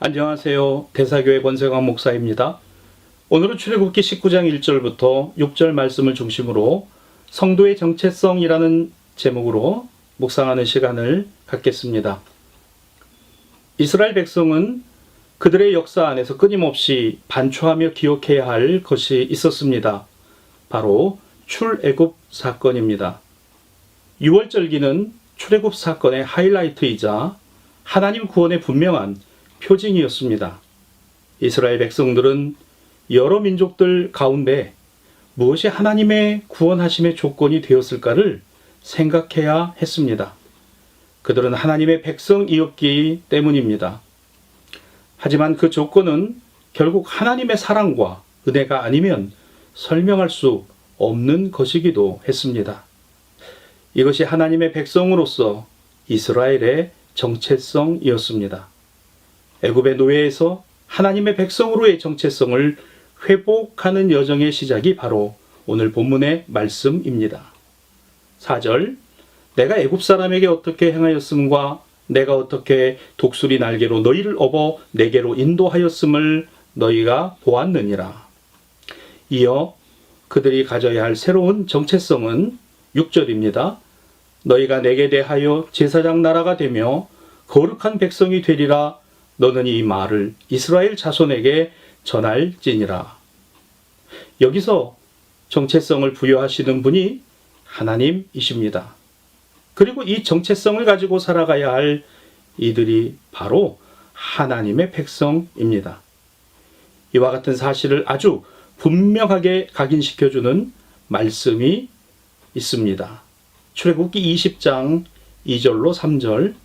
안녕하세요. 대사교회 권세광 목사입니다. 오늘은 출애굽기 19장 1절부터 6절 말씀을 중심으로 성도의 정체성이라는 제목으로 묵상하는 시간을 갖겠습니다. 이스라엘 백성은 그들의 역사 안에서 끊임없이 반추하며 기억해야 할 것이 있었습니다. 바로 출애굽 사건입니다. 6월절기는 출애굽 사건의 하이라이트이자 하나님 구원의 분명한 표징이었습니다. 이스라엘 백성들은 여러 민족들 가운데 무엇이 하나님의 구원하심의 조건이 되었을까를 생각해야 했습니다. 그들은 하나님의 백성이었기 때문입니다. 하지만 그 조건은 결국 하나님의 사랑과 은혜가 아니면 설명할 수 없는 것이기도 했습니다. 이것이 하나님의 백성으로서 이스라엘의 정체성이었습니다. 애굽의 노예에서 하나님의 백성으로의 정체성을 회복하는 여정의 시작이 바로 오늘 본문의 말씀입니다. 4절, 내가 애굽 사람에게 어떻게 행하였음과 내가 어떻게 독수리 날개로 너희를 업어 내게로 인도하였음을 너희가 보았느니라. 이어 그들이 가져야 할 새로운 정체성은 6절입니다. 너희가 내게 대하여 제사장 나라가 되며 거룩한 백성이 되리라. 너는 이 말을 이스라엘 자손에게 전할지니라. 여기서 정체성을 부여하시는 분이 하나님이십니다. 그리고 이 정체성을 가지고 살아가야 할 이들이 바로 하나님의 백성입니다. 이와 같은 사실을 아주 분명하게 각인시켜주는 말씀이 있습니다. 출애굽기 20장 2절로 3절,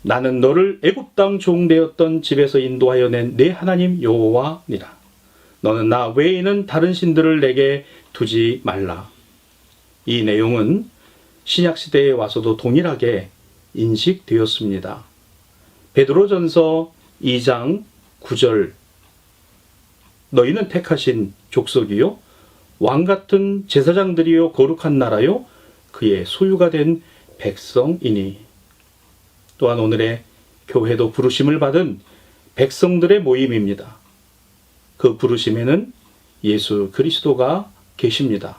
나는 너를 애굽 땅 종되었던 집에서 인도하여 낸 내 하나님 여호와니라. 너는 나 외에는 다른 신들을 내게 두지 말라. 이 내용은 신약시대에 와서도 동일하게 인식되었습니다. 베드로전서 2장 9절, 너희는 택하신 족속이요 왕같은 제사장들이요 거룩한 나라요 그의 소유가 된 백성이니. 또한 오늘의 교회도 부르심을 받은 백성들의 모임입니다. 그 부르심에는 예수 그리스도가 계십니다.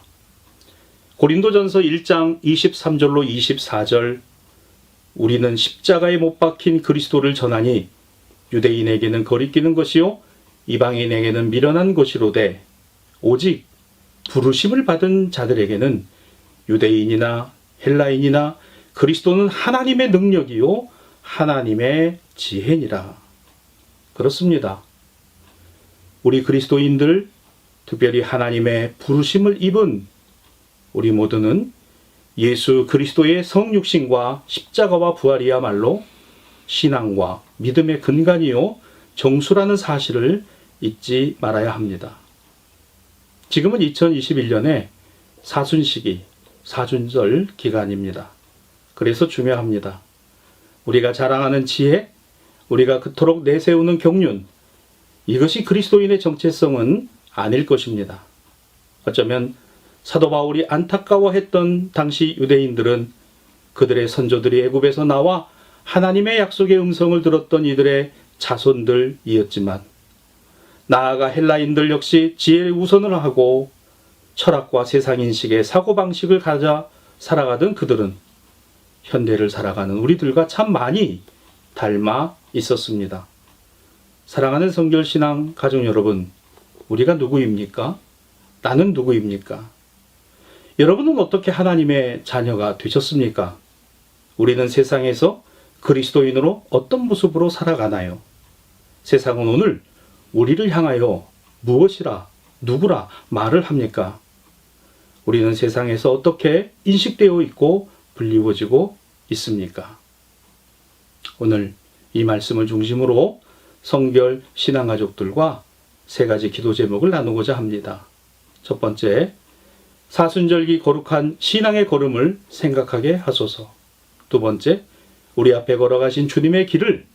고린도전서 1장 23절로 24절, 우리는 십자가에 못 박힌 그리스도를 전하니 유대인에게는 거리끼는 것이요 이방인에게는 미련한 것이로되 오직 부르심을 받은 자들에게는 유대인이나 헬라인이나 그리스도는 하나님의 능력이요 하나님의 지혜니라. 그렇습니다. 우리 그리스도인들, 특별히 하나님의 부르심을 입은 우리 모두는 예수 그리스도의 성육신과 십자가와 부활이야말로 신앙과 믿음의 근간이요 정수라는 사실을 잊지 말아야 합니다. 지금은 2021년의 사순시기, 사순절 기간입니다. 그래서 중요합니다. 우리가 자랑하는 지혜, 우리가 그토록 내세우는 경륜, 이것이 그리스도인의 정체성은 아닐 것입니다. 어쩌면 사도 바울이 안타까워했던 당시 유대인들은 그들의 선조들이 애굽에서 나와 하나님의 약속의 음성을 들었던 이들의 자손들이었지만, 나아가 헬라인들 역시 지혜를 우선을 하고 철학과 세상인식의 사고방식을 가져 살아가던 그들은 현대를 살아가는 우리들과 참 많이 닮아 있었습니다. 사랑하는 성결신앙 가족 여러분, 우리가 누구입니까? 나는 누구입니까? 여러분은 어떻게 하나님의 자녀가 되셨습니까? 우리는 세상에서 그리스도인으로 어떤 모습으로 살아가나요? 세상은 오늘 우리를 향하여 무엇이라, 누구라 말을 합니까? 우리는 세상에서 어떻게 인식되어 있고 불리워지고 있습니까? 오늘 이 말씀을 중심으로 성결 신앙가족들과 세 가지 기도 제목을 나누고자 합니다. 첫 번째, 사순절기 거룩한 신앙의 걸음을 생각하게 하소서. 두 번째, 우리 앞에 걸어가신 주님의 길을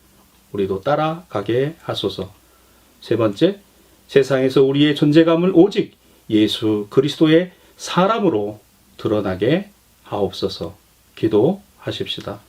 우리도 따라가게 하소서. 세 번째, 세상에서 우리의 존재감을 오직 예수 그리스도의 사람으로 드러나게 하옵소서. 기도하십시다.